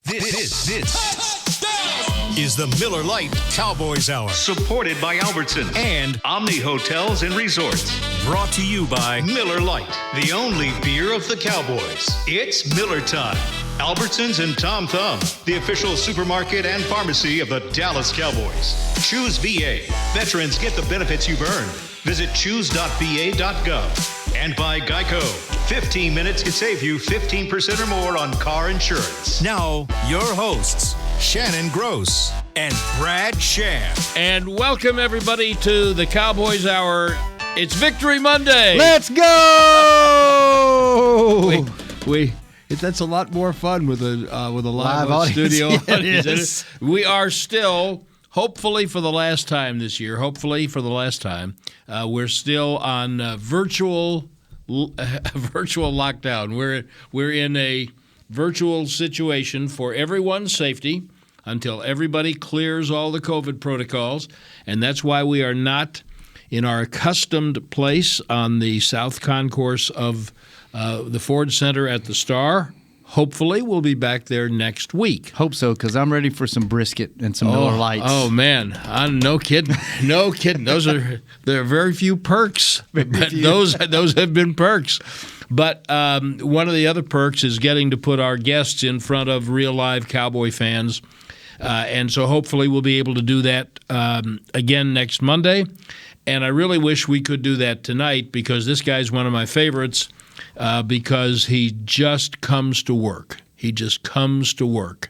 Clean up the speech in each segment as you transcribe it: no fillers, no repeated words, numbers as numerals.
This is the Miller Lite Cowboys Hour. Supported by Albertsons and Omni Hotels and Resorts. Brought to you by Miller Lite, the only beer of the Cowboys. It's Miller time. Albertsons and Tom Thumb, the official supermarket and pharmacy of the Dallas Cowboys. Choose VA. Veterans get the benefits you've earned. Visit choose.va.gov. And by Geico. 15 minutes could save you 15% or more on car insurance. Now, your hosts, Shannon Gross and Brad Sham. And welcome, everybody, to the Cowboys Hour. It's Victory Monday. Let's go! That's a lot more fun with a live audience. Studio Yeah, audience. We are still, hopefully for the last time this year, we're still on virtual lockdown. We're in a virtual situation for everyone's safety until everybody clears all the COVID protocols, and that's why we are not in our accustomed place on the South Concourse of the Ford Center at the Star. Hopefully, we'll be back there next week. Hope so, because I'm ready for some brisket and some Miller Lights. Oh, man. No kidding. No kidding. There are very few perks. But those have been perks. But one of the other perks is getting to put our guests in front of real live Cowboy fans. And so hopefully we'll be able to do that again next Monday. And I really wish we could do that tonight because this guy's one of my favorites. Because he just comes to work. He just comes to work.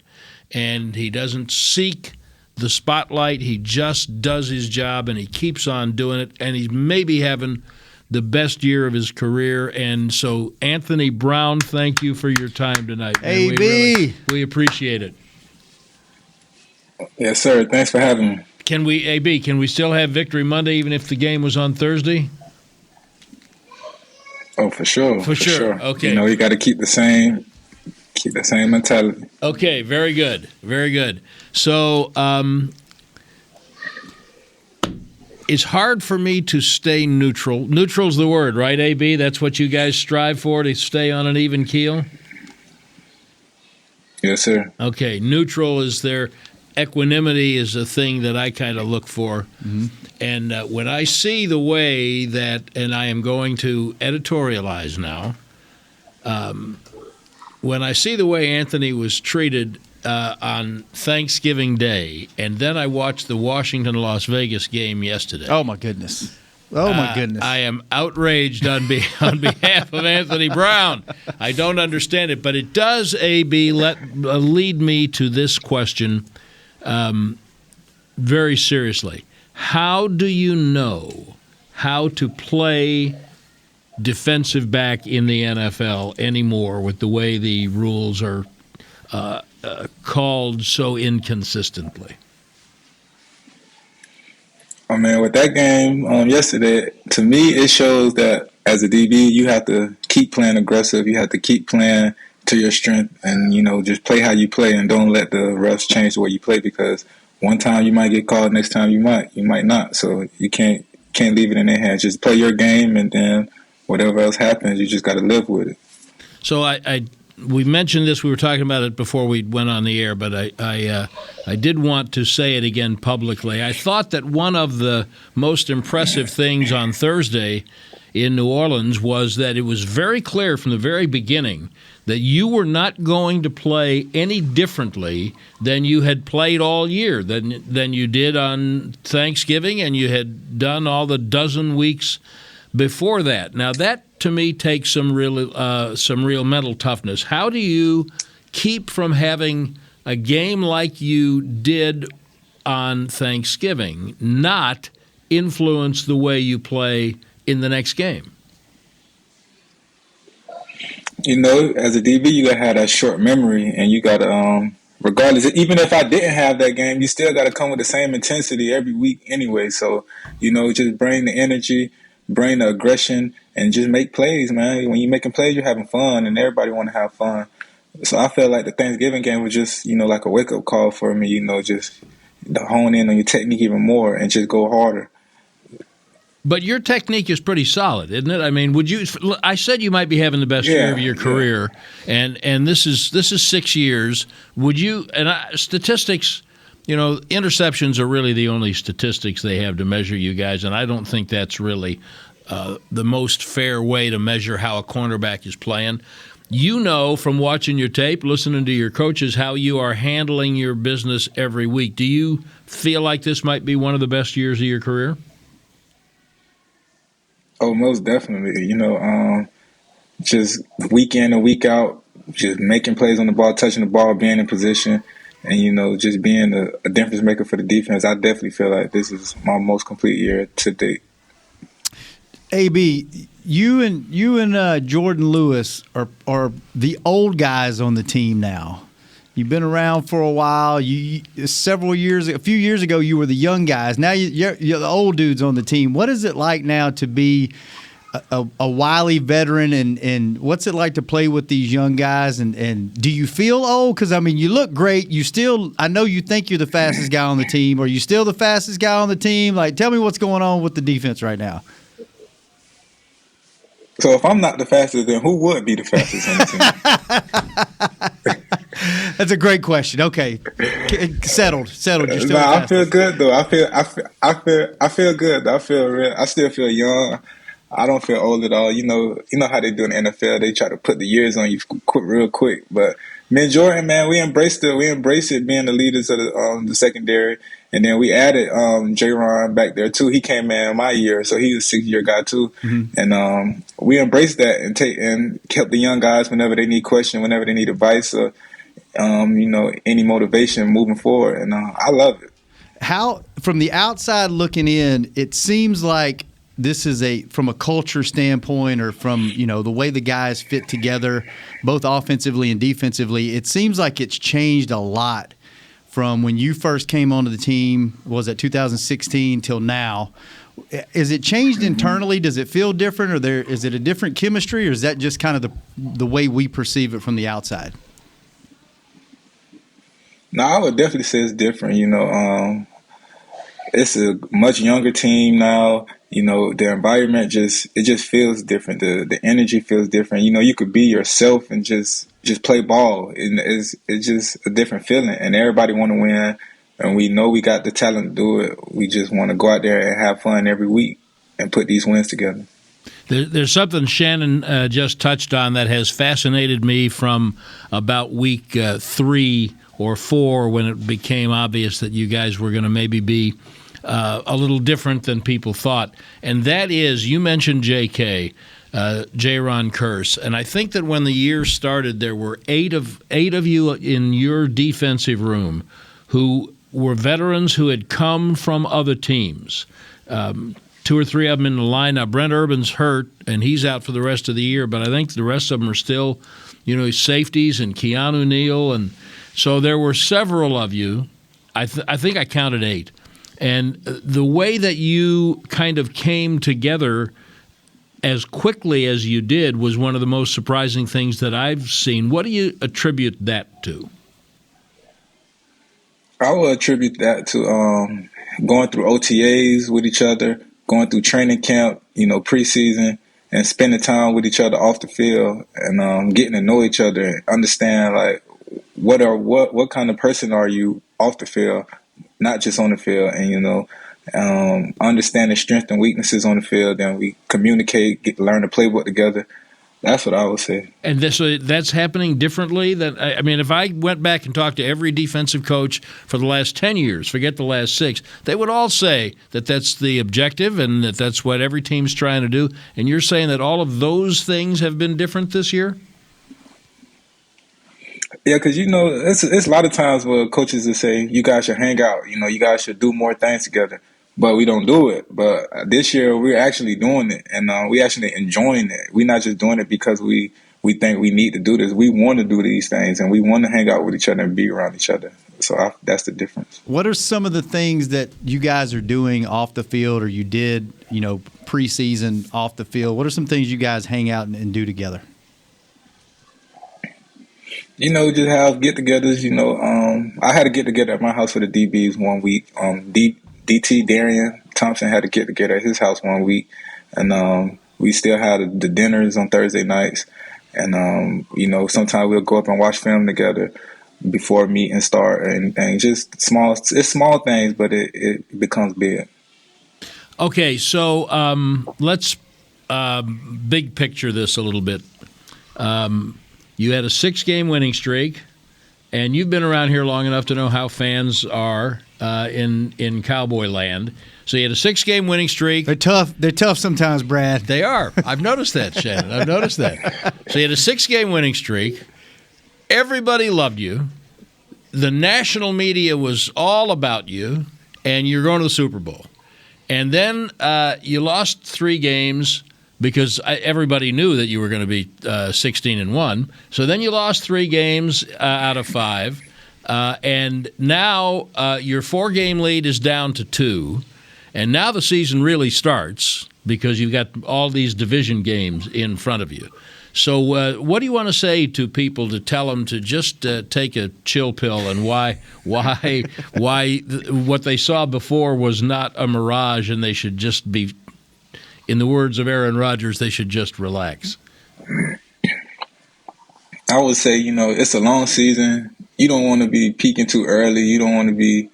And he doesn't seek the spotlight. He just does his job, and he keeps on doing it. And he's maybe having the best year of his career. And so, Anthony Broown, thank you for your time tonight. AB! We appreciate it. Yes, sir. Thanks for having me. Can we still have Victory Monday even if the game was on Thursday? Oh, for sure. For sure. Okay. You got to keep the same mentality. Okay, very good. Very good. So it's hard for me to stay neutral. Neutral's the word, right, AB? That's what you guys strive for, to stay on an even keel? Yes, sir. Okay, neutral is there. Equanimity is a thing that I kind of look for. Mm-hmm. And when I see the way that, and I am going to editorialize now, when I see the way Anthony was treated on Thanksgiving Day, and then I watched the Washington-Las Vegas game yesterday. Oh, my goodness. Oh, my goodness. I am outraged on behalf of Anthony Broown. I don't understand it, but it does, AB, lead me to this question very seriously. How do you know how to play defensive back in the NFL anymore with the way the rules are called so inconsistently? I mean, with that game yesterday, to me, it shows that as a DB, you have to keep playing aggressive. You have to keep playing to your strength and, just play how you play and don't let the refs change the way you play because one time you might get called, next time you might not. So you can't leave it in their hands. Just play your game, and then whatever else happens, you just got to live with it. So we mentioned this. We were talking about it before we went on the air, but I did want to say it again publicly. I thought that one of the most impressive things on Thursday in New Orleans was that it was very clear from the very beginning that you were not going to play any differently than you had played all year, than you did on Thanksgiving and you had done all the dozen weeks before that. Now, that, to me, takes some real mental toughness. How do you keep from having a game like you did on Thanksgiving not influence the way you play in the next game? As a DB, you got to have that short memory, and you got to, regardless, even if I didn't have that game, you still got to come with the same intensity every week anyway. So, just bring the energy, bring the aggression, and just make plays, man. When you're making plays, you're having fun, and everybody want to have fun. So I feel like the Thanksgiving game was just, like a wake-up call for me, just to hone in on your technique even more and just go harder. But your technique is pretty solid, isn't it? I mean, I said you might be having the best year of your career, and this is 6 years. Would you? And statistics, interceptions are really the only statistics they have to measure you guys, and I don't think that's really the most fair way to measure how a cornerback is playing. You know from watching your tape, listening to your coaches, how you are handling your business every week. Do you feel like this might be one of the best years of your career? Oh, most definitely. Just week in and week out, just making plays on the ball, touching the ball, being in position, and, just being a difference maker for the defense. I definitely feel like this is my most complete year to date. AB, you and Jordan Lewis are the old guys on the team now. You've been around for a while. A few years ago, you were the young guys. Now you're the old dudes on the team. What is it like now to be a wily veteran, and what's it like to play with these young guys? And do you feel old? Because, you look great. I know you think you're the fastest guy on the team. Are you still the fastest guy on the team? Tell me what's going on with the defense right now. So if I'm not the fastest, then who would be the fastest on the team? That's a great question. Okay, settled. You're still I feel good though. I feel good. I still feel young. I don't feel old at all. You know how they do in the NFL. They try to put the years on you real quick. But me and Jordan, man, we embraced it being the leaders of the secondary. And then we added J-Ron back there too. He came in my year, so he's a 6-year guy too. Mm-hmm. And we embraced that and kept the young guys whenever they need questions, whenever they need advice, or any motivation moving forward. And I love it. How, from the outside looking in, it seems like this is from a culture standpoint, or from the way the guys fit together, both offensively and defensively. It seems like it's changed a lot from when you first came onto the team, was it 2016 till now? Is it changed internally? Does it feel different, or is it a different chemistry, or is that just kind of the way we perceive it from the outside? No, I would definitely say it's different. It's a much younger team now. The environment just feels different. The energy feels different. You could be yourself and just play ball, and it's just a different feeling. And everybody want to win, and we know we got the talent to do it. We just want to go out there and have fun every week and put these wins together. There's something Shannon just touched on that has fascinated me from about week 3 or 4, when it became obvious that you guys were going to maybe be a little different than people thought. And that is, you mentioned J.K., J-Ron Curse, and I think that when the year started, there were eight of you in your defensive room who were veterans who had come from other teams. 2 or 3 of them in the lineup. Brent Urban's hurt, and he's out for the rest of the year, but I think the rest of them are still, safeties, and Keanu Neal, and so there were several of you. I think I counted 8. And the way that you kind of came together as quickly as you did was one of the most surprising things that I've seen. What do you attribute that to? I will attribute that to going through OTAs with each other, going through training camp, preseason, and spending time with each other off the field, and getting to know each other and understand what kind of person are you off the field, not just on the field, and understand the strengths and weaknesses on the field. Then we communicate, learn the playbook together. That's what I would say. And that's happening differently. If I went back and talked to every defensive coach for the last 10 years, forget the last 6, they would all say that that's the objective and that's what every team's trying to do. And you're saying that all of those things have been different this year? Yeah, because, it's a lot of times where coaches will say, you guys should hang out, you guys should do more things together, but we don't do it. But this year, we're actually doing it, and we're actually enjoying it. We're not just doing it because we think we need to do this. We want to do these things, and we want to hang out with each other and be around each other. So that's the difference. What are some of the things that you guys are doing off the field, or you did, preseason off the field? What are some things you guys hang out and do together? Just have get-togethers. I had a get-together at my house for the DBs one week. DT, Darian, Thompson had to get together at his house one week, and we still had the dinners on Thursday nights. And, sometimes we'll go up and watch film together before meetings start, and just it's small things, but it becomes big. Okay, so let's big picture this a little bit. You had a 6-game winning streak, and you've been around here long enough to know how fans are in Cowboy land. So you had a 6-game winning streak. They're tough. They're tough sometimes, Brad. They are. I've noticed that, Shannon. I've noticed that. So you had a 6-game winning streak. Everybody loved you. The national media was all about you, and you're going to the Super Bowl. And then you lost 3 games because everybody knew that you were going to be 16-1. So then you lost 3 games out of 5. And now your 4-game lead is down to 2. And now the season really starts because you've got all these division games in front of you. So what do you want to say to people to tell them to just take a chill pill, and why what they saw before was not a mirage, and they should just be, in the words of Aaron Rodgers, they should just relax? I would say, it's a long season. You don't want to be peaking too early. You don't want to be,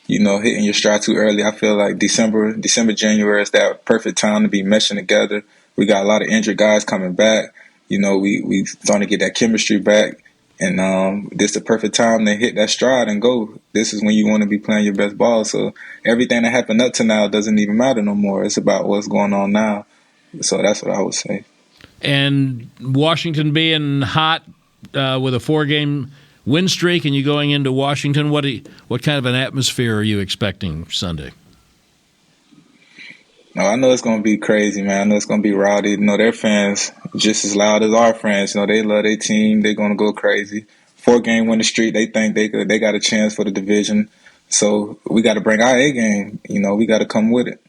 hitting your stride too early. I feel like December, January is that perfect time to be meshing together. We got a lot of injured guys coming back. We starting to get that chemistry back, and this is the perfect time to hit that stride and go. This is when you want to be playing your best ball. So everything that happened up to now doesn't even matter no more. It's about what's going on now. So that's what I would say. And Washington being hot with a 4-game win streak, and you going into Washington, what kind of an atmosphere are you expecting Sunday? No, I know it's going to be crazy, man. I know it's going to be rowdy. Their fans just as loud as our fans. They love their team. They're going to go crazy. 4-game winning streak. They think they got a chance for the division. So we got to bring our A game. We got to come with it.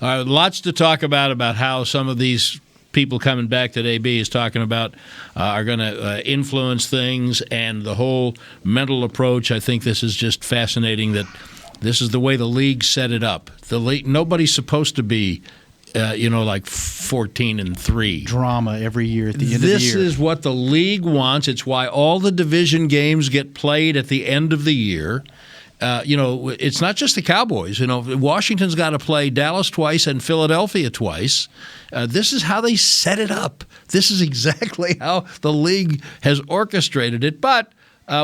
Lots to talk about how some of these people coming back that AB is talking about are going to influence things, and the whole mental approach. I think this is just fascinating that this is the way the league set it up. The league, nobody's supposed to be, like 14-3. Drama every year at the end of the year. This is what the league wants. It's why all the division games get played at the end of the year. It's not just the Cowboys. Washington's got to play Dallas twice and Philadelphia twice. This is how they set it up. This is exactly how the league has orchestrated it. But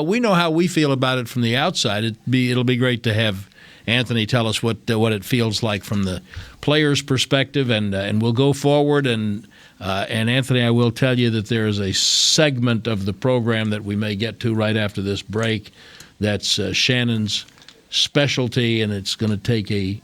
we know how we feel about it from the outside. It'll be great to have Anthony tell us what it feels like from the player's perspective, and we'll go forward. And Anthony, I will tell you that there is a segment of the program that we may get to right after this break that's Shannon's specialty, and it's going to take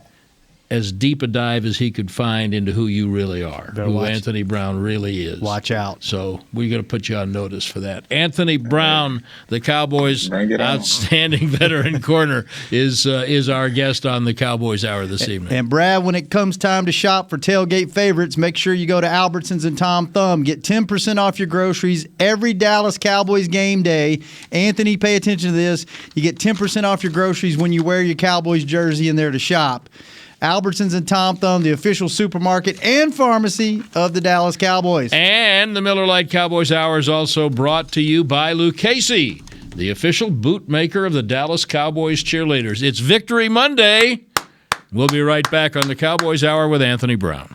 as deep a dive as he could find into who you really are, Anthony Broown really is. Watch out. So we're going to put you on notice for that. Anthony Broown, the Cowboys' outstanding veteran corner, is our guest on the Cowboys Hour this evening. And Brad, when it comes time to shop for tailgate favorites, make sure you go to Albertsons and Tom Thumb. Get 10% off your groceries every Dallas Cowboys game day. Anthony, pay attention to this. You get 10% off your groceries when you wear your Cowboys jersey in there to shop. Albertsons and Tom Thumb, the official supermarket and pharmacy of the Dallas Cowboys. And the Miller Lite Cowboys Hour is also brought to you by Lucchese, the official boot maker of the Dallas Cowboys cheerleaders. It's Victory Monday. We'll be right back on the Cowboys Hour with Anthony Broown.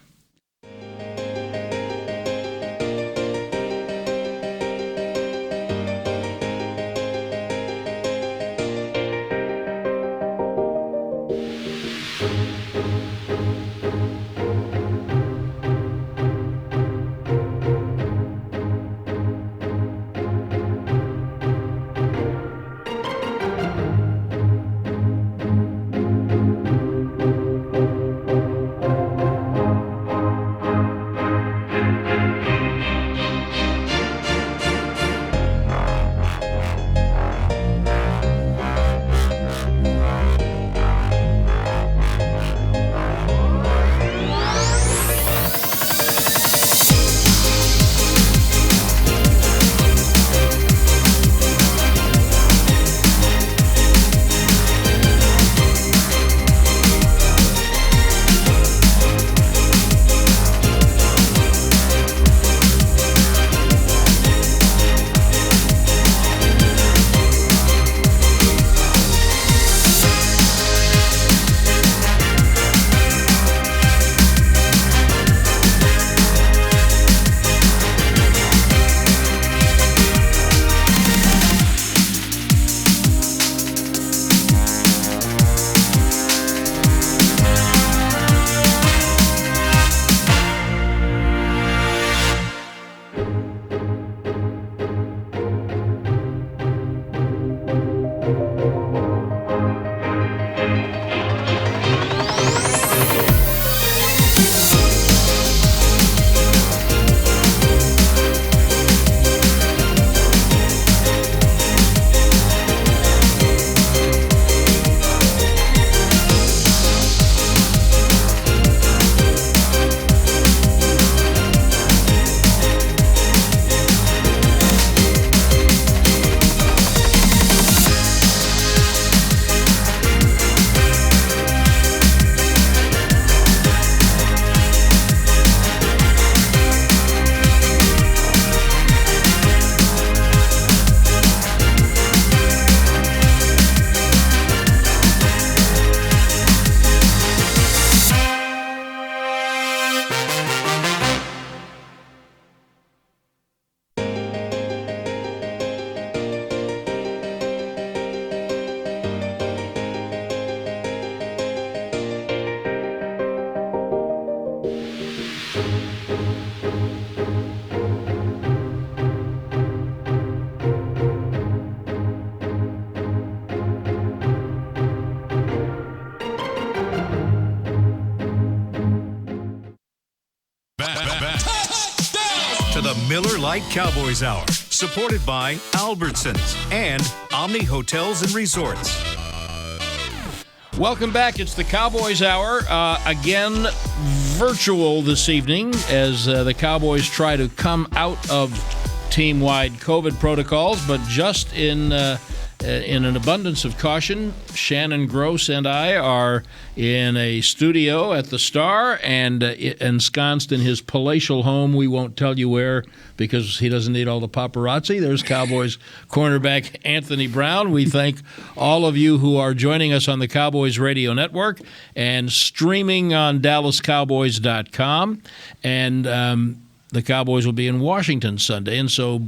Miller Lite Cowboys Hour, supported by Albertsons and Omni Hotels and Resorts. Welcome back. It's the Cowboys Hour. Again, virtual this evening as the Cowboys try to come out of team-wide COVID protocols, but just in an abundance of caution, Shannon Gross and I are in a studio at the Star and ensconced in his palatial home. We won't tell you where because he doesn't need all the paparazzi. There's Cowboys cornerback Anthony Broown. We thank all of you who are joining us on the Cowboys Radio Network and streaming on DallasCowboys.com. And the Cowboys will be in Washington Sunday. And so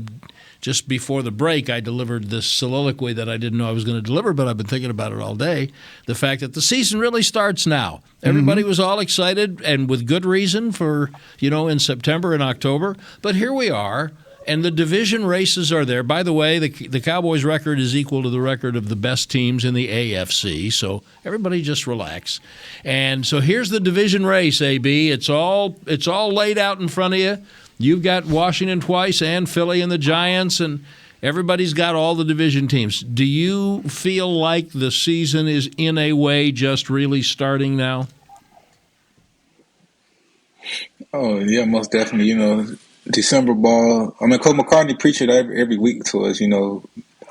just before the break, I delivered this soliloquy that I didn't know I was going to deliver, but I've been thinking about it all day. The fact that the season really starts now. Everybody was all excited, and with good reason for, in September and October. But here we are, and the division races are there. By the way, the Cowboys' record is equal to the record of the best teams in the AFC, so everybody just relax. And so here's the division race, AB. It's all laid out in front of you. You've got Washington twice and Philly and the Giants, and everybody's got all the division teams. Do you feel like the season is, in a way, just really starting now? Oh, yeah, most definitely. December ball. I mean, Coach McCartney preached it every week to us,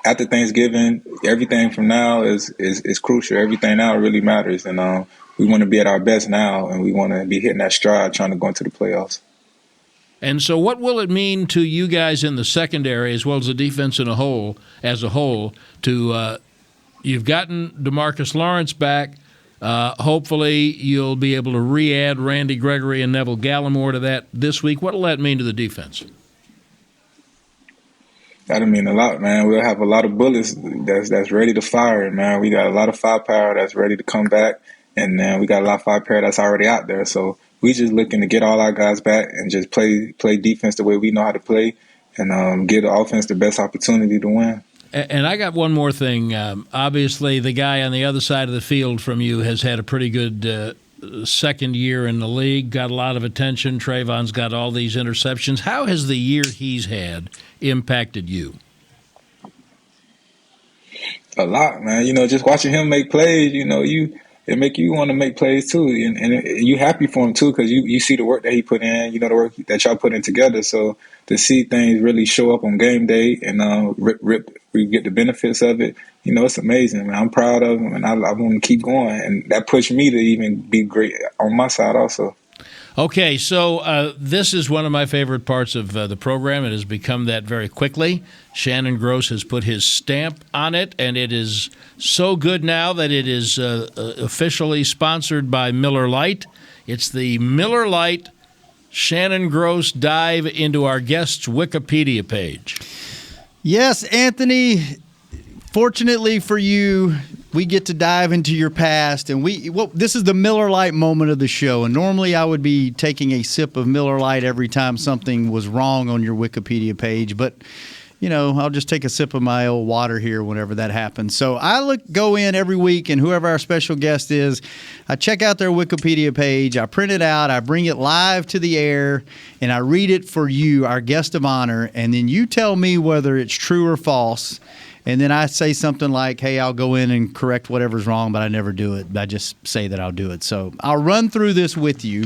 After Thanksgiving, everything from now is crucial. Everything now really matters, and we want to be at our best now, and we want to be hitting that stride trying to go into the playoffs. And so what will it mean to you guys in the secondary as well as the defense as a whole, to you've gotten DeMarcus Lawrence back. Hopefully you'll be able to re-add Randy Gregory and Neville Gallimore to that this week. What will that mean to the defense? That'll mean a lot, man. We'll have a lot of bullets that's ready to fire, man. We got a lot of firepower that's ready to come back, and then we got a lot of firepower that's already out there. So we just looking to get all our guys back and just play defense the way we know how to play, and give the offense the best opportunity to win. And I got one more thing. Obviously, the guy on the other side of the field from you has had a pretty good second year in the league, got a lot of attention. Trayvon's got all these interceptions. How has the year he's had impacted you? A lot, man. Just watching him make plays, it make you want to make plays too, and you happy for him too because you see the work that he put in, the work that y'all put in together. So to see things really show up on game day and we get the benefits of it, it's amazing, man. I'm proud of him, and I want to keep going, and that pushed me to even be great on my side also. Okay, so this is one of my favorite parts of the program. It has become that very quickly. Shannon Gross has put his stamp on it, and it is so good now that it is officially sponsored by Miller Lite. It's the Miller Lite Shannon Gross dive into our guest's Wikipedia page. Yes, Anthony, fortunately for you, we get to dive into your past, and this is the Miller Lite moment of the show. And normally I would be taking a sip of Miller Lite every time something was wrong on your Wikipedia page, but I'll just take a sip of my old water here whenever that happens. So I go in every week, and whoever our special guest is, I check out their Wikipedia page, I print it out, I bring it live to the air, and I read it for you, our guest of honor, and then you tell me whether it's true or false. And then I say something like, hey, I'll go in and correct whatever's wrong, but I never do it. I just say that I'll do it. So I'll run through this with you,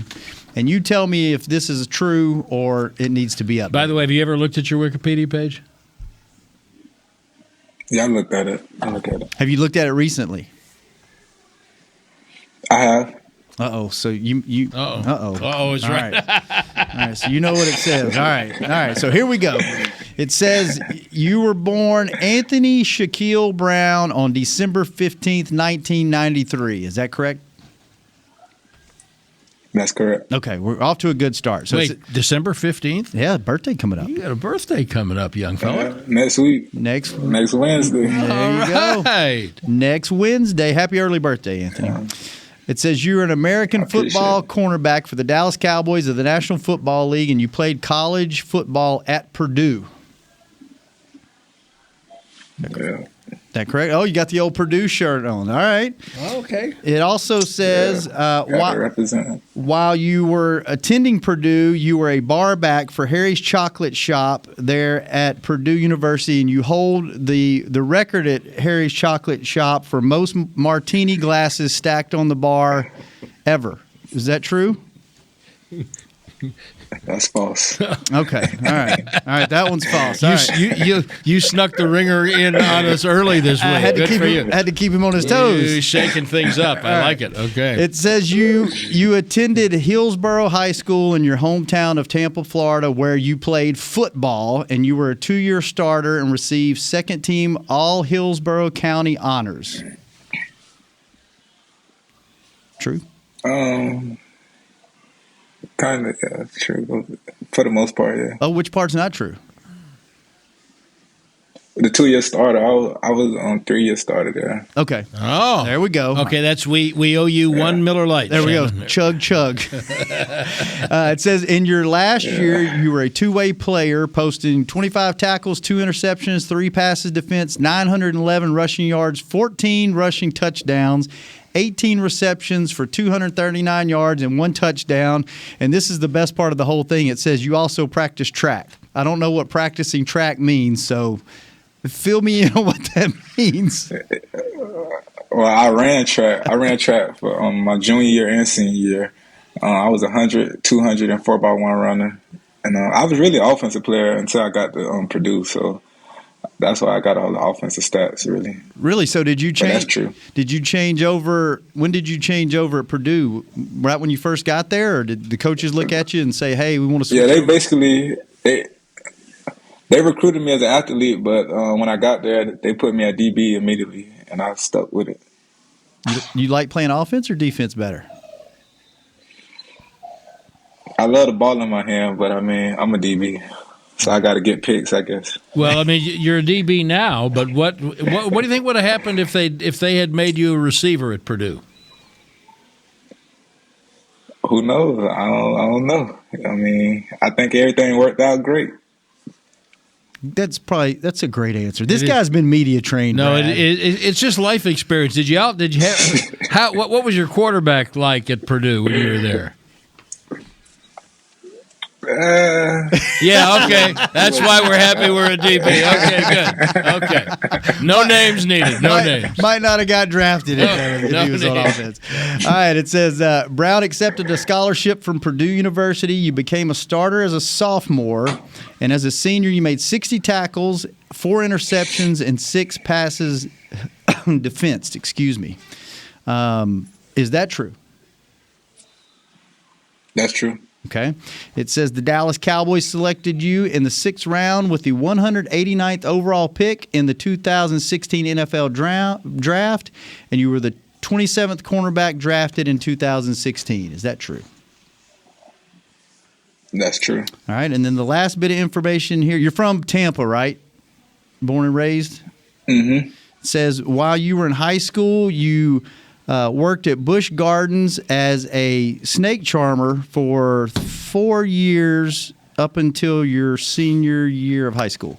and you tell me if this is true or it needs to be updated. By the way, have you ever looked at your Wikipedia page? Yeah, I looked at it. Have you looked at it recently? I have. Uh-oh. So you Uh-oh. Uh-oh. Uh-oh is right. All right. So you know what it says. All right. So here we go. It says you were born Anthony Shaquille Browne on December 15th, 1993. Is that correct? That's correct. Okay. We're off to a good start. So Wait, December 15th? Yeah, birthday coming up. You got a birthday coming up, young fella. Next week. Next Wednesday. There you go. Right. Next Wednesday. Happy early birthday, Anthony. It says you're an American football cornerback for the Dallas Cowboys of the National Football League, and you played college football at Purdue. Yeah. that correct? Oh, you got the old Purdue shirt on. All right. Okay. It also says while you were attending Purdue, you were a bar back for Harry's Chocolate Shop there at Purdue University, and you hold the record at Harry's Chocolate Shop for most martini glasses stacked on the bar ever. Is that true? That's false. Okay. All right. That one's false. All right. You snuck the ringer in on us early this week. Good for you. Had to keep him on his toes. You're shaking things up. I like it. Okay. It says you attended Hillsborough High School in your hometown of Tampa, Florida, where you played football, and you were a 2-year starter and received second-team All Hillsborough County honors. True? Kind of, yeah, true. For the most part, yeah. Oh, which part's not true? The 2-year starter, I was on 3-year starter there. Okay. Oh. There we go. Okay, that's we owe you one Miller Lite. There we go. Shannon. Chug. It says in your last year, you were a two-way player, posting 25 tackles, 2 interceptions, 3 passes defense, 911 rushing yards, 14 rushing touchdowns, 18 receptions for 239 yards and 1 touchdown. And this is the best part of the whole thing. It says you also practice track. I don't know what practicing track means, so fill me in on what that means. Well, I ran track. For my junior year and senior year. I was 100, 200, and 4x1 runner. And I was really an offensive player until I got to Purdue, so that's why I got all the offensive stats, really. Really? So did you change? But that's true. Did you change over? When did you change over at Purdue? Right when you first got there, or did the coaches look at you and say, "Hey, we want to"? Yeah, they basically they recruited me as an athlete, but when I got there, they put me at DB immediately, and I stuck with it. You like playing offense or defense better? I love the ball in my hand, but I mean, I'm a DB. So I got to get picks, I guess. Well, I mean, you're a DB now, but what do you think would have happened if they had made you a receiver at Purdue? Who knows? I don't know. I mean, I think everything worked out great. That's a great answer. This guy's been media trained. No, Brad. it's just life experience. Did you have what was your quarterback like at Purdue when you were there? Yeah, okay. That's why we're happy we're a DB. Okay, good. Okay. No names needed. No names. Might not have got drafted if he was on offense. All right, it says Browne accepted a scholarship from Purdue University. You became a starter as a sophomore, and as a senior, you made 60 tackles, 4 interceptions, and 6 passes defensed. Excuse me. Is that true? That's true. Okay. It says the Dallas Cowboys selected you in the 6th round with the 189th overall pick in the 2016 NFL draft, and you were the 27th cornerback drafted in 2016. Is that true? That's true. All right. And then the last bit of information here. You're from Tampa, right? Born and raised? Mm-hmm. It says while you were in high school, you worked at Busch Gardens as a snake charmer for 4 years up until your senior year of high school.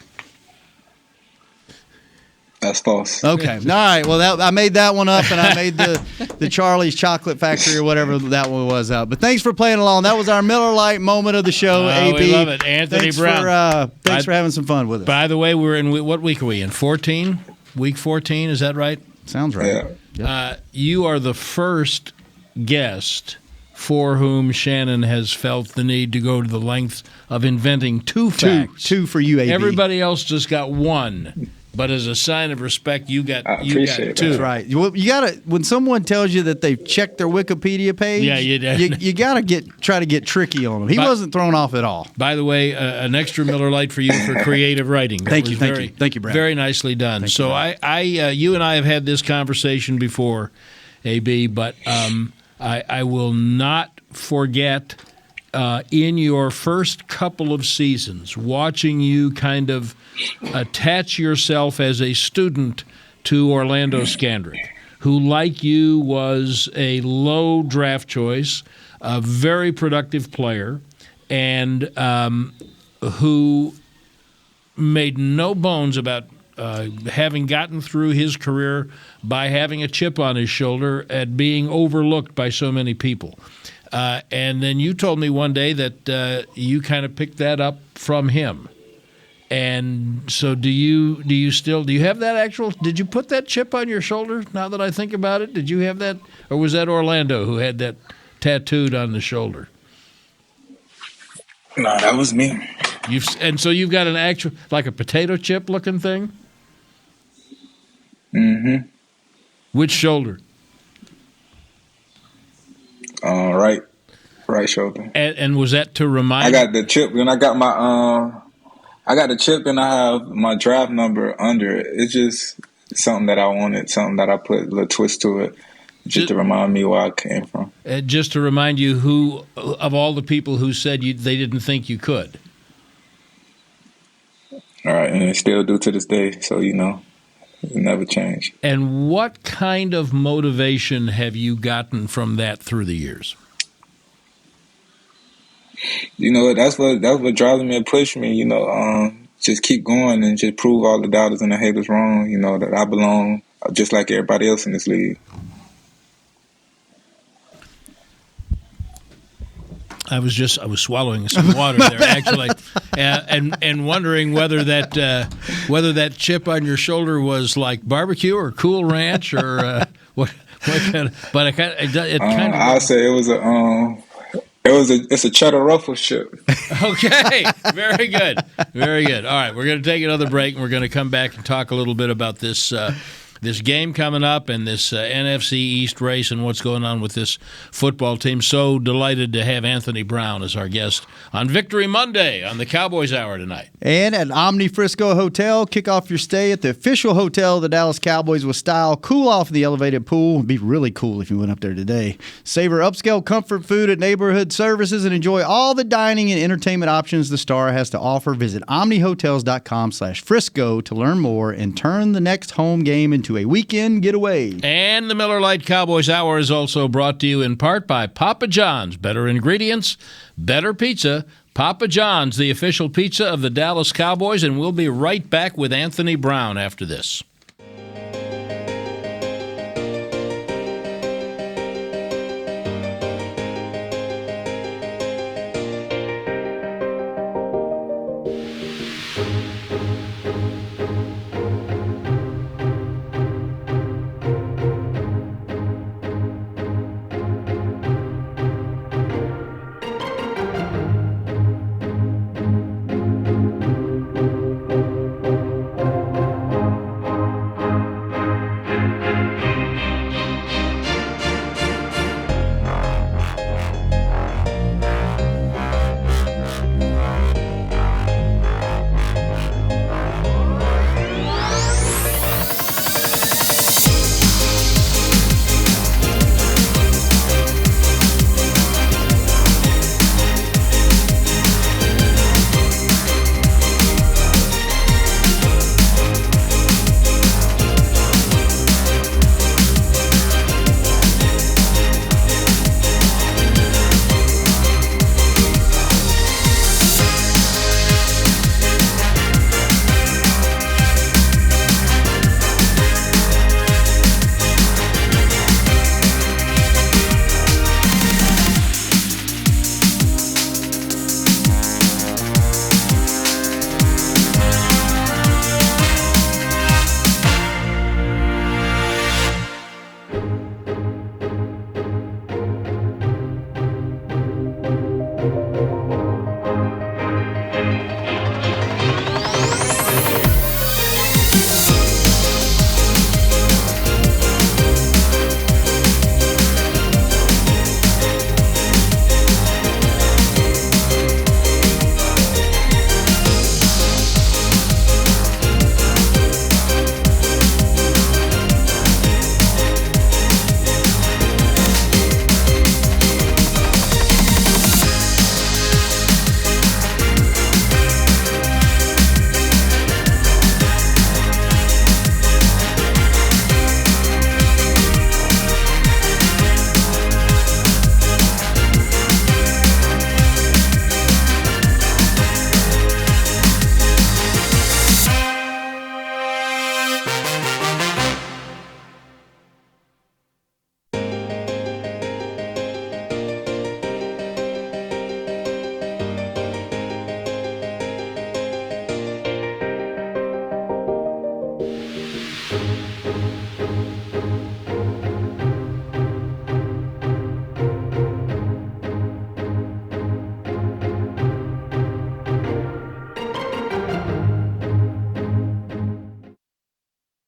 That's false. Okay. All right. Well, I made that one up, and I made the Charlie's Chocolate Factory or whatever that one was up. But thanks for playing along. That was our Miller Lite moment of the show, AB. We love it. Anthony Broown. Thanks for having some fun with us. By the way, we're in what week are we in? 14? Week 14, is that right? Sounds right. Yeah. Yep. You are the first guest for whom Shannon has felt the need to go to the length of inventing 2 facts. Two for you, AB. Everybody else just got 1. But as a sign of respect, you got 2. That's right. Well, you gotta when someone tells you that they've checked their Wikipedia page. Yeah, you did. You gotta try to get tricky on them. He wasn't thrown off at all. By the way, an extra Miller Lite for you for creative writing. Thank you, Brad. Very nicely done. So you and I have had this conversation before, AB, but I will not forget. In your first couple of seasons, watching you kind of attach yourself as a student to Orlando Scandrick, who, like you, was a low draft choice, a very productive player, and who made no bones about having gotten through his career by having a chip on his shoulder and being overlooked by so many people. And then you told me one day that you kind of picked that up from him. And so do you have that actual, did you put that chip on your shoulder now that I think about it? Did you have that, or was that Orlando who had that tattooed on the shoulder? No, that was me. And so you've got an actual, like a potato chip looking thing? Mm-hmm. Which shoulder? Right shoulder. And was that to remind? I got the chip, and I got the chip, and I have my draft number under it. It's just something that I wanted, something that I put a little twist to it, just to remind me where I came from. Just to remind you who, of all the people who said they didn't think you could. All right, and it still do to this day, so it never change. And what kind of motivation have you gotten from that through the years? That's what drives me and pushes me. Just keep going and just prove all the doubters and the haters wrong. That I belong just like everybody else in this league. I was swallowing some water there actually, and wondering whether that chip on your shoulder was like barbecue or Cool Ranch or what kind of. But it kind of. I'll say it's a cheddar ruffle chip. Okay, very good, very good. All right, we're going to take another break, and we're going to come back and talk a little bit about this game coming up and this NFC East race and what's going on with this football team. So delighted to have Anthony Broown as our guest on Victory Monday on the Cowboys Hour tonight. And at Omni Frisco Hotel, kick off your stay at the official hotel of the Dallas Cowboys with style. Cool off in the elevated pool. It'd be really cool if you went up there today. Savor upscale comfort food at neighborhood services and enjoy all the dining and entertainment options the Star has to offer. Visit omnihotels.com/Frisco to learn more and turn the next home game into a weekend getaway. And the Miller Lite Cowboys Hour is also brought to you in part by Papa John's. Better ingredients, better pizza. Papa John's, the official pizza of the Dallas Cowboys, and we'll be right back with Anthony Broown after this.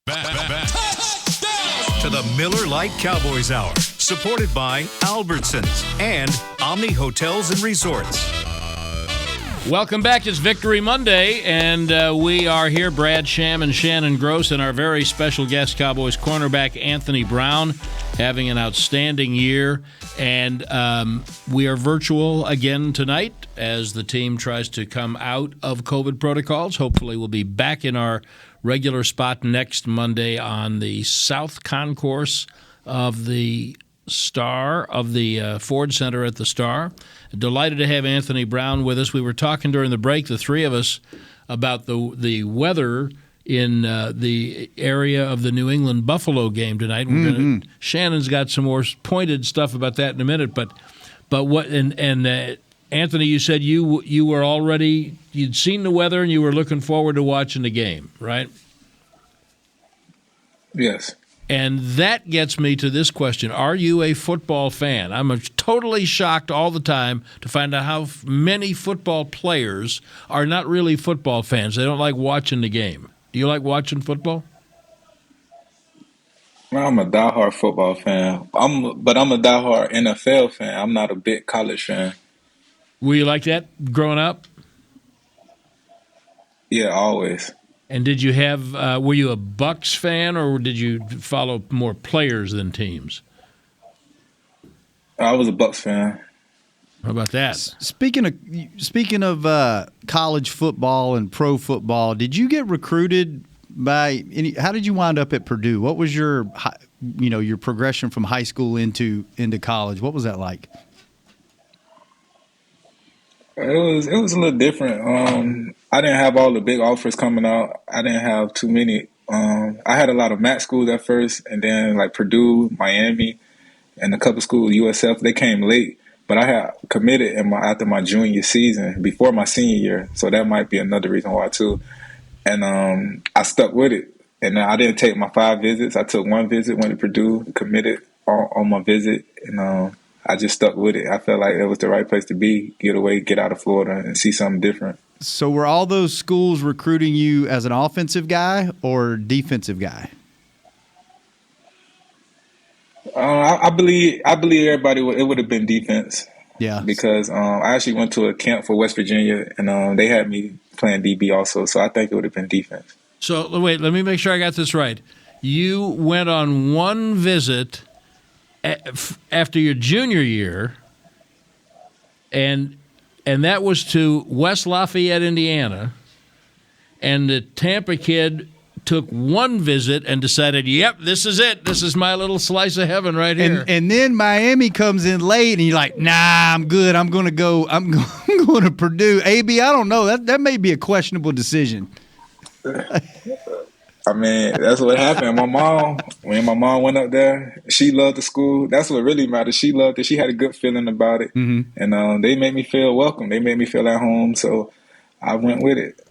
Back to the Miller Lite Cowboys Hour, supported by Albertsons and Omni Hotels and Resorts. Welcome back. It's Victory Monday, and we are here, Brad, Sham, and Shannon Gross, and our very special guest, Cowboys cornerback Anthony Broown, having an outstanding year. And we are virtual again tonight as the team tries to come out of COVID protocols. Hopefully we'll be back in our regular spot next Monday on the South Concourse of the Star, of the Ford Center at the Star. Delighted to have Anthony Broown with us. We were talking during the break, the three of us, about the weather in the area of the New England Buffalo game tonight. Shannon's got some more pointed stuff about that in a minute, but what and Anthony, you said you were already, you'd seen the weather and you were looking forward to watching the game, right? Yes. And that gets me to this question. Are you a football fan? I'm totally shocked all the time to find out how many football players are not really football fans. They don't like watching the game. Do you like watching football? Well, I'm a diehard football fan. But I'm a diehard NFL fan. I'm not a big college fan. Were you like that growing up? Yeah, always. And did you have? Were you a Bucks fan, or did you follow more players than teams? I was a Bucks fan. How about that? Speaking of college football and pro football, did you get recruited by any? How did you wind up at Purdue? What was your progression from high school into college? What was that like? It was a little different. I didn't have all the big offers coming out. I didn't have too many. I had a lot of MAC schools at first, and then like Purdue, Miami, and a couple schools, USF. They came late, but I had committed after my junior season, before my senior year. So that might be another reason why too. And I stuck with it, and I didn't take my 5 visits. I took 1 visit, went to Purdue, committed on my visit, and I just stuck with it. I felt like it was the right place to be, get away, get out of Florida, and see something different. So were all those schools recruiting you as an offensive guy or defensive guy? I believe everybody it would have been defense. Yeah. Because I actually went to a camp for West Virginia, and they had me playing DB also. So I think it would have been defense. So wait, let me make sure I got this right. You went on 1 visit after your junior year, and that was to West Lafayette, Indiana, and the Tampa kid took 1 visit and decided, yep, this is it. This is my little slice of heaven right here. And then Miami comes in late, and you're like, nah, I'm good. I'm going to go. I'm going to Purdue. AB, I don't know. That may be a questionable decision. I mean, that's what happened. When my mom went up there, she loved the school. That's what really mattered. She loved it. She had a good feeling about it. Mm-hmm. And they made me feel welcome. They made me feel at home. So I went with it.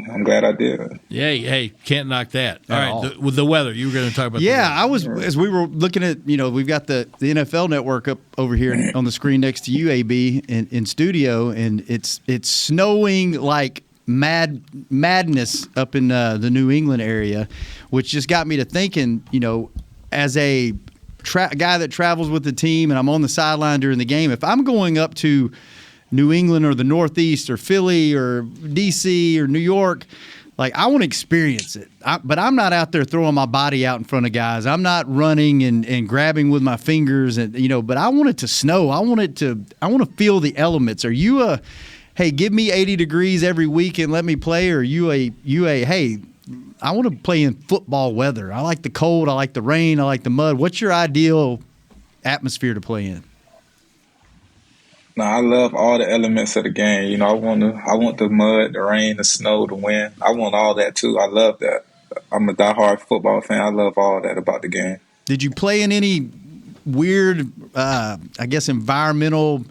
I'm glad I did. Yeah, hey, can't knock that. All right, with the weather, you were going to talk about. Yeah, I was, as we were looking at, we've got the NFL Network up over here on the screen next to you, AB, in studio, and it's snowing like madness up in the New England area, which just got me to thinking, as a guy that travels with the team and I'm on the sideline during the game, if I'm going up to New England or the Northeast or Philly or D.C. or New York, like I want to experience it. But I'm not out there throwing my body out in front of guys. I'm not running and grabbing with my fingers, and but I want it to snow. I want to feel the elements. Are you hey, give me 80 degrees every week and let me play, or you a hey, I want to play in football weather. I like the cold, I like the rain, I like the mud. What's your ideal atmosphere to play in? No, I love all the elements of the game. I want the mud, the rain, the snow, the wind. I want all that too. I love that. I'm a diehard football fan. I love all that about the game. Did you play in any weird, environmental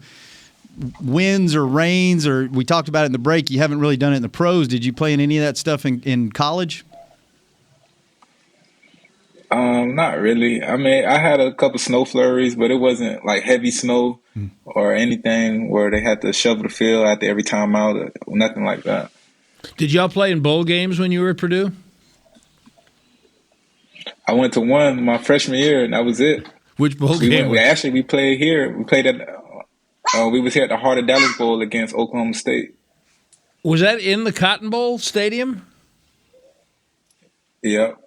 winds or rains? Or we talked about it in the break. You haven't really done it in the pros. Did you play in any of that stuff in college? Not really. I mean, I had a couple snow flurries, but it wasn't like heavy snow or anything where they had to shovel the field after every time out. Or nothing like that. Did y'all play in bowl games when you were at Purdue? I went to one my freshman year, and that was it. Which bowl game? We played here. We played at. We was here at the Heart of Dallas Bowl against Oklahoma State. Was that in the Cotton Bowl Stadium? Yep.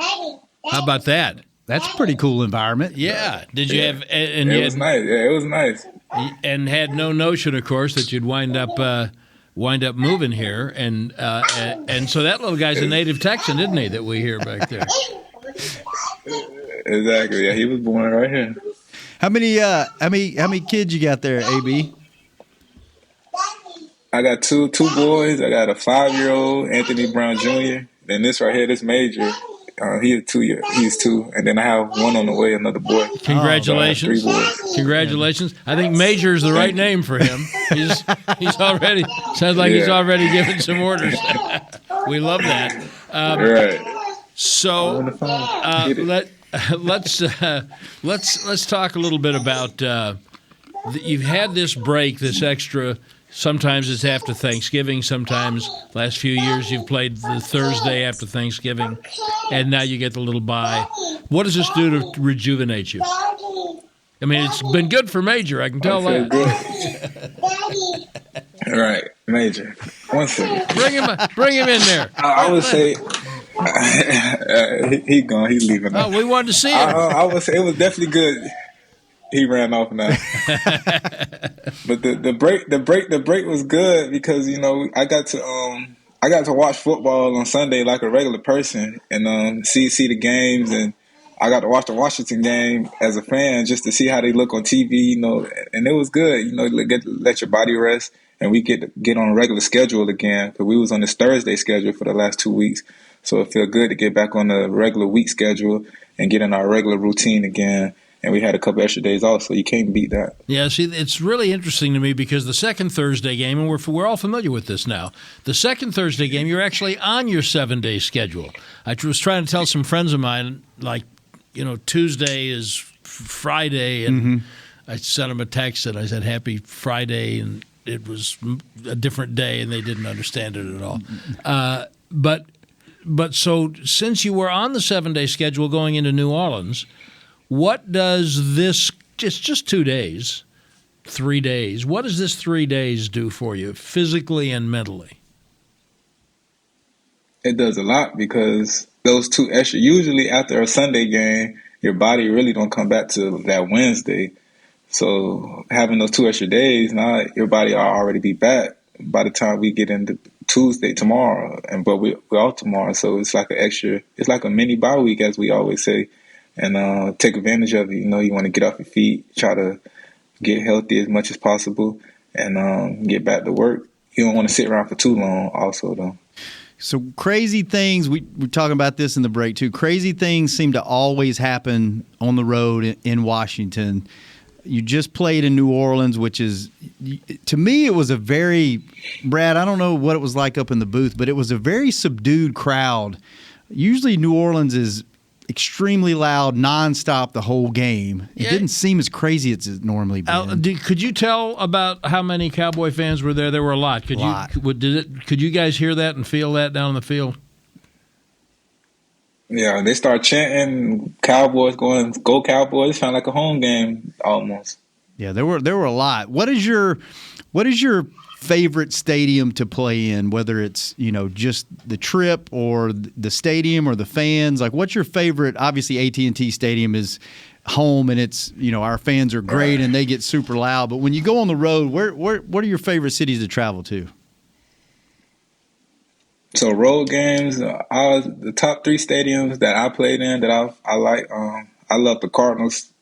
How about that? That's a pretty cool environment. Yeah. Did you have? And It was nice. Yeah, it was nice. And had no notion, of course, that you'd wind up moving here, and so that little guy's a native Texan, isn't he? That we hear back there. Exactly. Yeah, he was born right here. How many kids you got there, AB? I got two boys. I got a 5-year-old, Anthony Broown Jr. Then this right here, this Major. He's 2 years. He's 2, and then I have one on the way, another boy. Congratulations! So I have 3 boys. Congratulations! I think Major is the right name for him. He's already sounds like he's already given some orders. We love that. Right. So let's talk a little bit about you've had this break, this extra. Sometimes it's after Thanksgiving. Sometimes last few years you've played the Thursday after Thanksgiving, and now you get the little bye. What does this do to rejuvenate you? I mean, it's been good for Major. I can tell that. Good. Right, Major. 1 second. Bring him in there. I would say he gone. He's leaving. Oh, we wanted to see him. I would say it was definitely good. He ran off now. But the break was good because I got to watch football on Sunday like a regular person and see the games, and I got to watch the Washington game as a fan just to see how they look on TV, and it was good. Let your body rest, and we get on a regular schedule again because we was on this Thursday schedule for the last 2 weeks, so it felt good to get back on the regular week schedule and get in our regular routine again. And we had a couple extra days off, so you can't beat that. Yeah, see, it's really interesting to me because the second Thursday game, and we're all familiar with this now, the second Thursday game, you're actually on your 7-day schedule. I was trying to tell some friends of mine, like, Tuesday is Friday, and I sent them a text and I said, Happy Friday, and it was a different day, and they didn't understand it at all. But so since you were on the 7-day schedule going into New Orleans, what does this just 2 days, 3 days? What does this 3 days do for you physically and mentally? It does a lot because those 2 extra. Usually after a Sunday game, your body really don't come back to that Wednesday. So having those 2 extra days, now your body will already be back by the time we get into Tuesday tomorrow. But we're off tomorrow, so it's like it's like a mini bye week, as we always say. And take advantage of it. You want to get off your feet, try to get healthy as much as possible, and get back to work. You don't want to sit around for too long also, though. So crazy things, we're talking about this in the break too, crazy things seem to always happen on the road in Washington. You just played in New Orleans, which is, to me, it was a very, Brad, I don't know what it was like up in the booth, but it was a very subdued crowd. Usually New Orleans is extremely loud, nonstop the whole game. It didn't seem as crazy as it normally been. Could you tell about how many Cowboy fans were there? There were a lot. Could you guys hear that and feel that down on the field? Yeah, they start chanting Cowboys, going "Go Cowboys!" It sounded like a home game almost. Yeah, there were a lot. What is your favorite stadium to play in, whether it's just the trip or the stadium or the fans? Like, what's your favorite? Obviously AT&T Stadium is home, and it's our fans are great and they get super loud, but when you go on the road, what are your favorite cities to travel to? So road games, the top 3 stadiums that I played in that I like, I love the Cardinals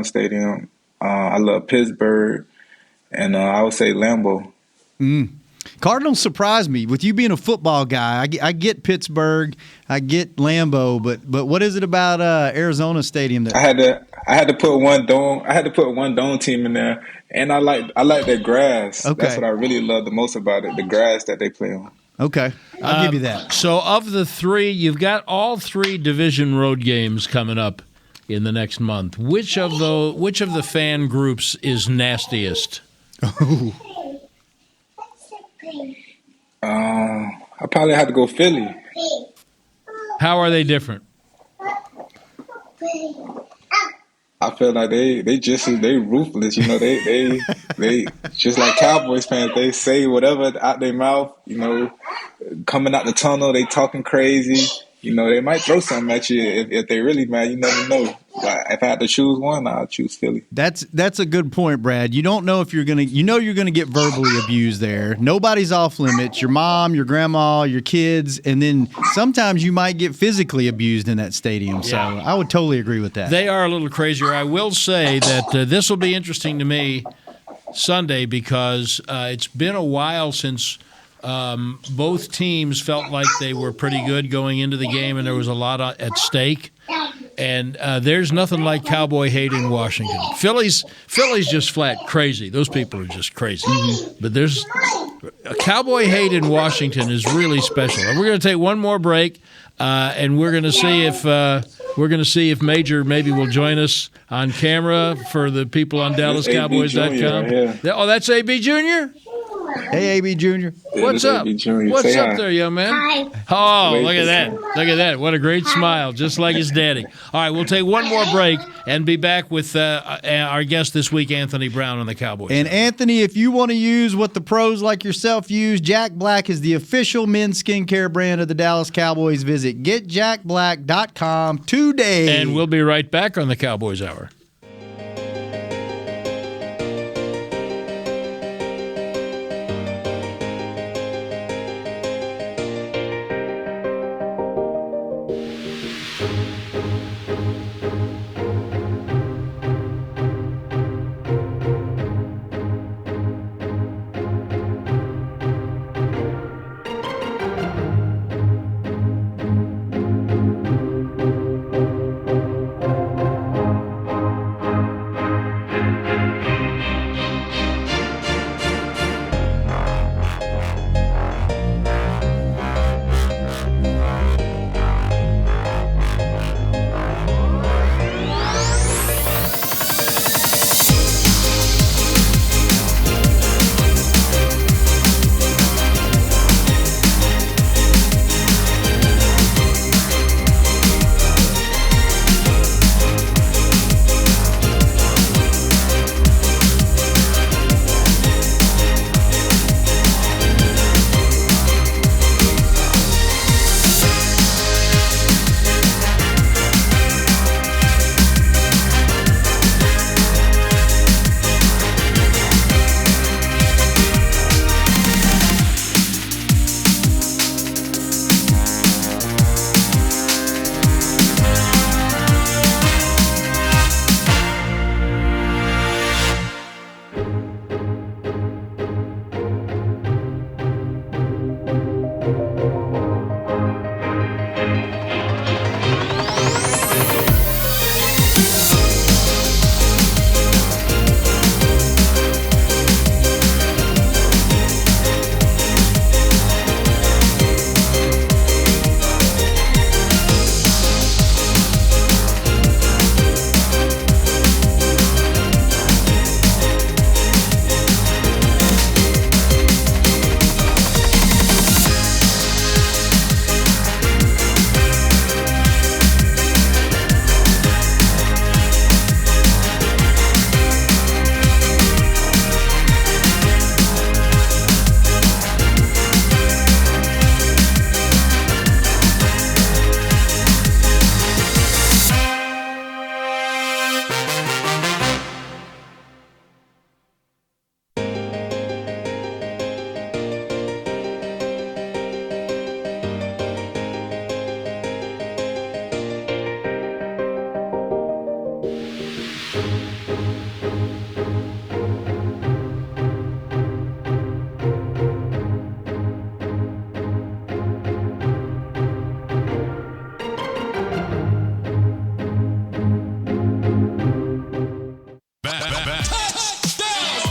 Stadium, I love Pittsburgh, and I would say Lambeau. Cardinals surprised me. With you being a football guy, I get Pittsburgh, I get Lambeau, but what is it about Arizona Stadium that I had to put one dome. I had to put one dome team in there, and I like their grass. Okay. That's what I really love the most about it, the grass that they play on. Okay, I'll give you that. So of the three, you've got all three division road games coming up in the next month. Which of the fan groups is nastiest? I probably have to go Philly. How are they different? I feel like they ruthless. You know, they just like Cowboys fans. They say whatever out their mouth. You know, coming out the tunnel, they talking crazy. You know, they might throw something at you if they really mad. You never know. But if I had to choose one, I'll choose Philly. That's a good point, Brad. You don't know if you're gonna get verbally abused there. Nobody's off limits. Your mom, your grandma, your kids, and then sometimes you might get physically abused in that stadium. So I would totally agree with that. They are a little crazier. I will say that this will be interesting to me Sunday because it's been a while since both teams felt like they were pretty good going into the game, and there was a lot at stake. And there's nothing like cowboy hate in Washington. Philly's just flat crazy. Those people are just crazy. But there's a cowboy hate in Washington is really special. And we're going to take one more break, and we're going to see if Major maybe will join us on camera for the people on DallasCowboys.com. Right. Oh, that's AB Jr.? Hey, AB Jr. What's up? What's up there, young man? Hi. Oh, look at that. Look at that. What a great smile, just like his daddy. All right, we'll take one more break and be back with our guest this week, Anthony Broown on the Cowboys. And Anthony, if you want to use what the pros like yourself use, Jack Black is the official men's skincare brand of the Dallas Cowboys. Visit getjackblack.com today. And we'll be right back on the Cowboys Hour.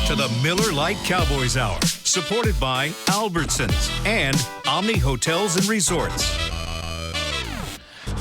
To the Miller Lite Cowboys Hour, supported by Albertsons and Omni Hotels and Resorts.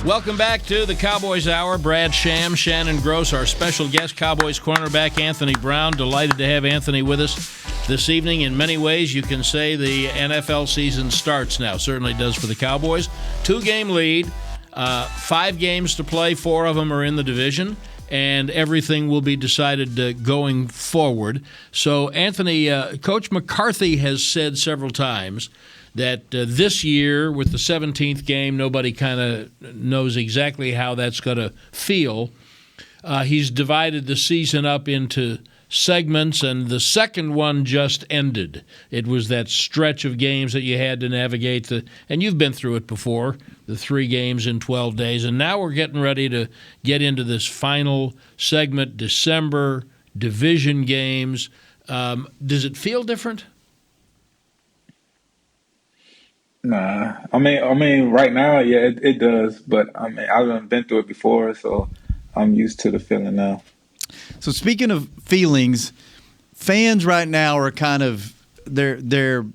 Welcome back to the Cowboys Hour. Brad Sham, Shannon Gross, our special guest, Cowboys cornerback Anthony Broown. Delighted to have Anthony with us this evening. In many ways, you can say the NFL season starts now. Certainly does for the Cowboys. 2-game lead, 5 games to play. 4 of them are in the division, and everything will be decided going forward. So, Anthony, Coach McCarthy has said several times that this year, with the 17th game, nobody kind of knows exactly how that's going to feel. He's divided the season up into segments, and the second one just ended. It was that stretch of games that you had to navigate, and you've been through it before, the 3 games in 12 days, and now we're getting ready to get into this final segment, December, division games. Does it feel different? Nah, I mean, right now, yeah, it does. But I mean, I've been through it before, so I'm used to the feeling now. So speaking of feelings, fans right now are kind of they're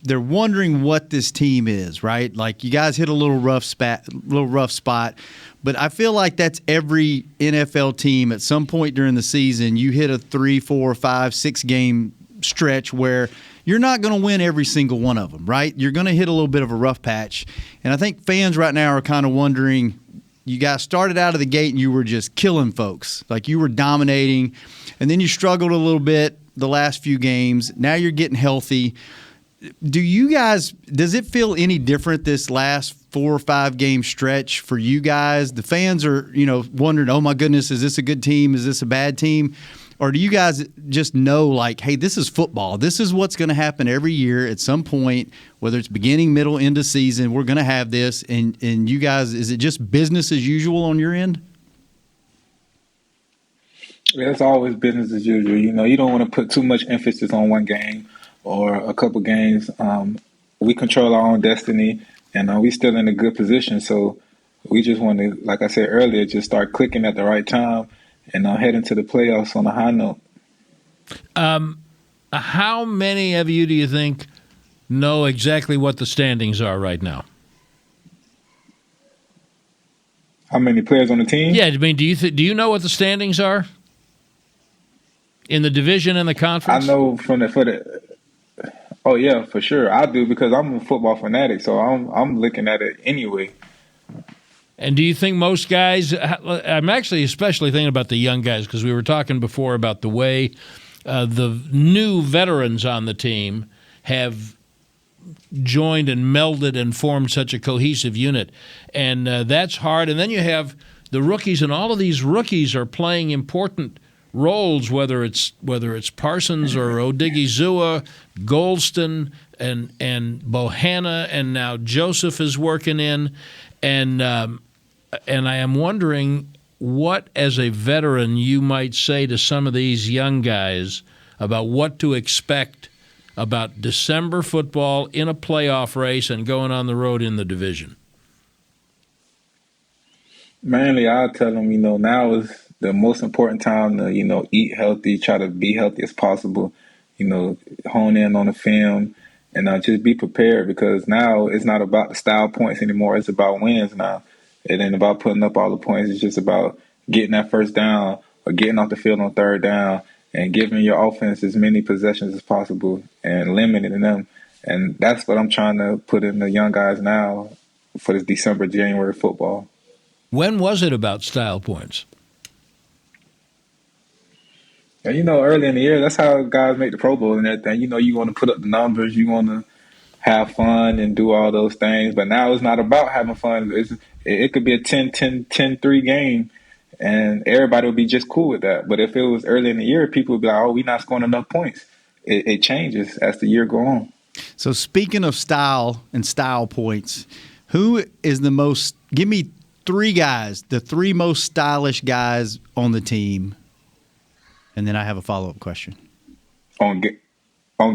wondering what this team is, right? Like you guys hit a little rough spot, but I feel like that's every NFL team at some point during the season. You hit a 3, 4, 5, 6 game stretch where you're not going to win every single one of them, right? You're going to hit a little bit of a rough patch. And I think fans right now are kind of wondering, you guys started out of the gate and you were just killing folks. Like you were dominating, and then you struggled a little bit the last few games. Now you're getting healthy. Does it feel any different this last 4 or 5 game stretch for you guys? The fans are, wondering, oh my goodness, is this a good team? Is this a bad team? Or do you guys just know, like, hey, this is football. This is what's going to happen every year at some point, whether it's beginning, middle, end of season, we're going to have this. And you guys, is it just business as usual on your end? Yeah, it's always business as usual. You don't want to put too much emphasis on one game or a couple games. We control our own destiny, and we still in a good position. So we just want to, like I said earlier, just start clicking at the right time and head into the playoffs on a high note. How many of you do you think know exactly what the standings are right now? How many players on the team? Yeah, I mean, do you know what the standings are in the division and the conference? I know oh yeah, for sure. I do, because I'm a football fanatic, so I'm looking at it anyway. And do you think most guys, I'm actually especially thinking about the young guys, because we were talking before about the way the new veterans on the team have joined and melded and formed such a cohesive unit. And that's hard. And then you have the rookies, and all of these rookies are playing important roles, whether it's Parsons or Odigizua, Golston, and Bohanna, and now Joseph is working in. And I am wondering what, as a veteran, you might say to some of these young guys about what to expect about December football in a playoff race and going on the road in the division. Mainly, I'll tell them, now is the most important time to, eat healthy, try to be healthy as possible, hone in on the film, and just be prepared, because now it's not about the style points anymore. It's about wins now. It ain't about putting up all the points. It's just about getting that first down or getting off the field on third down and giving your offense as many possessions as possible and limiting them. And that's what I'm trying to put in the young guys now for this December, January football. When was it about style points? And, early in the year, that's how guys make the Pro Bowl and everything. You want to put up the numbers. You want to have fun and do all those things. But now it's not about having fun. It could be a 10-3 game, and everybody would be just cool with that. But if it was early in the year, people would be like, oh, we're not scoring enough points. It changes as the year goes on. So speaking of style and style points, who is the most – give me 3 guys, the 3 most stylish guys on the team, and then I have a follow-up question. On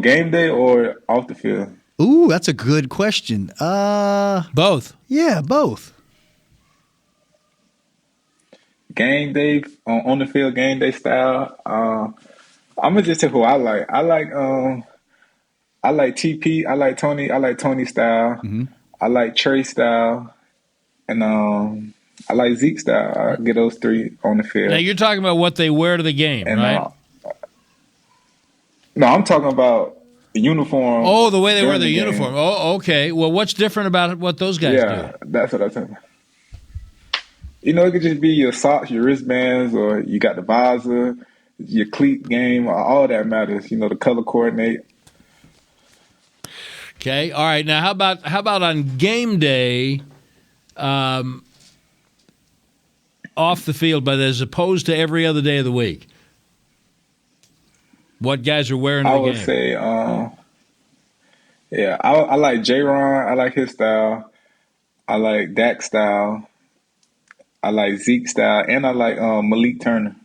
game day or off the field? Ooh, that's a good question. Both. Yeah, both. Game day, on the field, game day style. I'm gonna just say who I like. I I like TP. I like Tony. I like Tony style. Mm-hmm. I like Trey style, and I like Zeke style. I get those three on the field. Now you're talking about what they wear to the game, And, right? No, I'm talking about the uniform. Oh, the way they wear during the game. uniform. Oh, okay. Well, what's different about what those guys Yeah, that's what I'm saying. It could just be your socks, your wristbands, or you got the visor, your cleat game. All that matters. The color coordinate. Okay. All right. Now, how about on game day, off the field, but as opposed to every other day of the week? What guys are wearing to the game? I would say, I like J-Ron. I like his style. I like Dak's style. I like Zeke's style, and I like Malik Turner.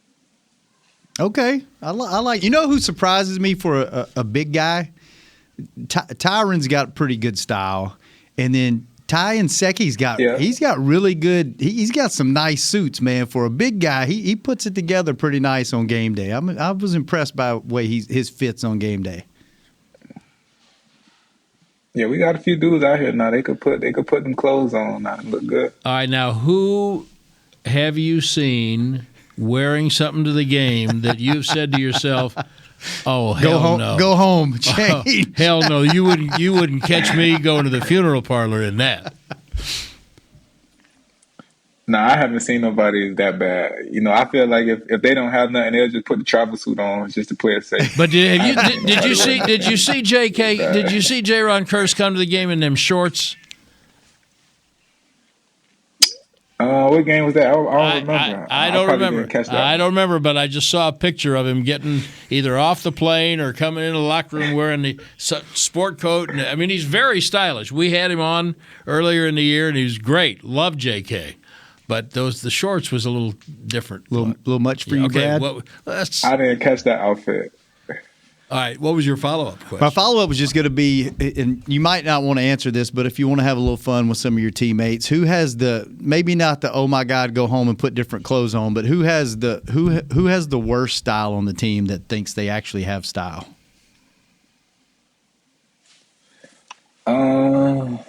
Okay, I like. You know who surprises me for a big guy? Tyron's got pretty good style, and then Ty and Seki's he's got really good. He's got some nice suits, man. For a big guy, he puts it together pretty nice on game day. I was impressed by the way his fits on game day. Yeah, we got a few dudes out here now. They could put them clothes on now and look good. All right, now who have you seen wearing something to the game that you've said to yourself, "Oh hell no, go home, change." Oh, hell no, you wouldn't catch me going to the funeral parlor in that. Nah, I haven't seen nobody that bad. I feel like if they don't have nothing, they'll just put the travel suit on just to play it safe. But did you see J.K. Did you see J-Ron Curse come to the game in them shorts? What game was that? I don't remember. I don't remember. Didn't catch that. I don't remember, but I just saw a picture of him getting either off the plane or coming in the locker room wearing the sport coat. And I mean, he's very stylish. We had him on earlier in the year, and he was great. Loved J.K. But the shorts was a little different. A little much for you, Brad? I didn't catch that outfit. All right, what was your follow-up question? My follow-up was just going to be, and you might not want to answer this, but if you want to have a little fun with some of your teammates, who has maybe not the, oh my God, go home and put different clothes on, but who has the worst style on the team that thinks they actually have style? I'm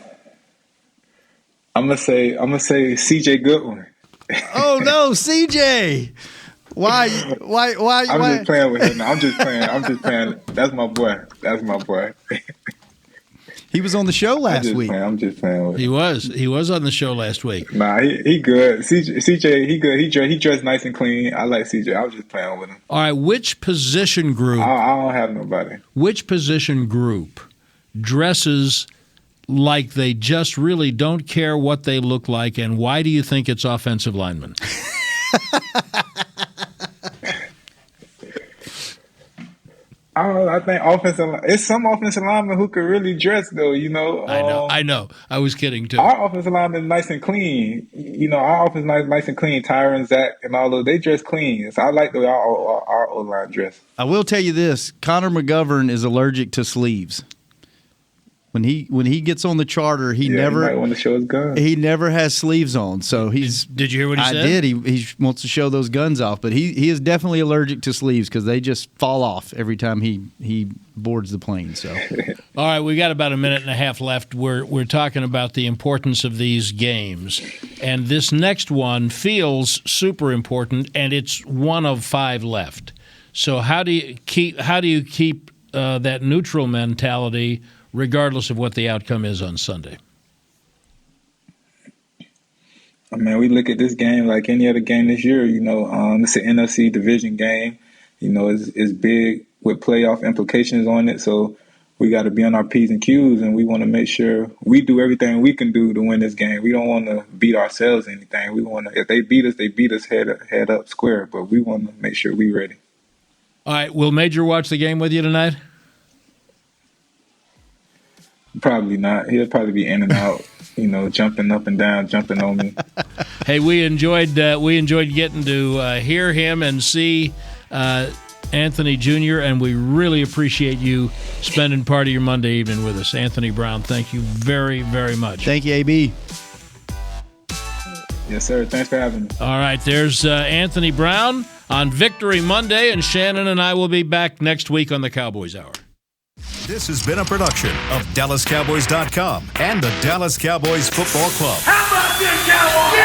gonna say CJ Goodwin. Oh no, CJ! Why? I'm just playing with him. Now. I'm just playing. That's my boy. He was on the show last week. I'm just playing with him. He was on the show last week. Nah, he good. CJ, he good. He dressed nice and clean. I like CJ. I was just playing with him. All right, which position group? I don't have nobody. Which position group dresses like they just really don't care what they look like, and why do you think it's offensive linemen? I think it's some offensive linemen who could really dress though. I know. I was kidding too. Our offensive linemen nice and clean. Our offense nice and clean. Tyron, Zach, and all those, they dress clean. So I like the way our O-line dress. I will tell you this: Connor McGovern is allergic to sleeves. When he gets on the charter, he never might want to show his guns. He never has sleeves on, so he's. Did you hear what he said? I did. He wants to show those guns off, but he is definitely allergic to sleeves because they just fall off every time he boards the plane. So, all right, we got about a minute and a half left. We're talking about the importance of these games, and this next one feels super important, and it's one of 5 left. So how do you keep that neutral mentality, regardless of what the outcome is on Sunday? I mean, we look at this game like any other game this year. It's an NFC division game. It's big with playoff implications on it. So we got to be on our P's and Q's, and we want to make sure we do everything we can do to win this game. We don't want to beat ourselves or anything. We want to, if they beat us head up square. But we want to make sure we're ready. All right, will Major watch the game with you tonight? Probably not. He'll probably be in and out, jumping up and down, jumping on me. Hey, we enjoyed getting to hear him and see Anthony Jr., and we really appreciate you spending part of your Monday evening with us. Anthony Broown, thank you very, very much. Thank you, AB. Yes, sir. Thanks for having me. All right, there's Anthony Broown on Victory Monday, and Shannon and I will be back next week on the Cowboys Hour. This has been a production of DallasCowboys.com and the Dallas Cowboys Football Club. How about this, Cowboys?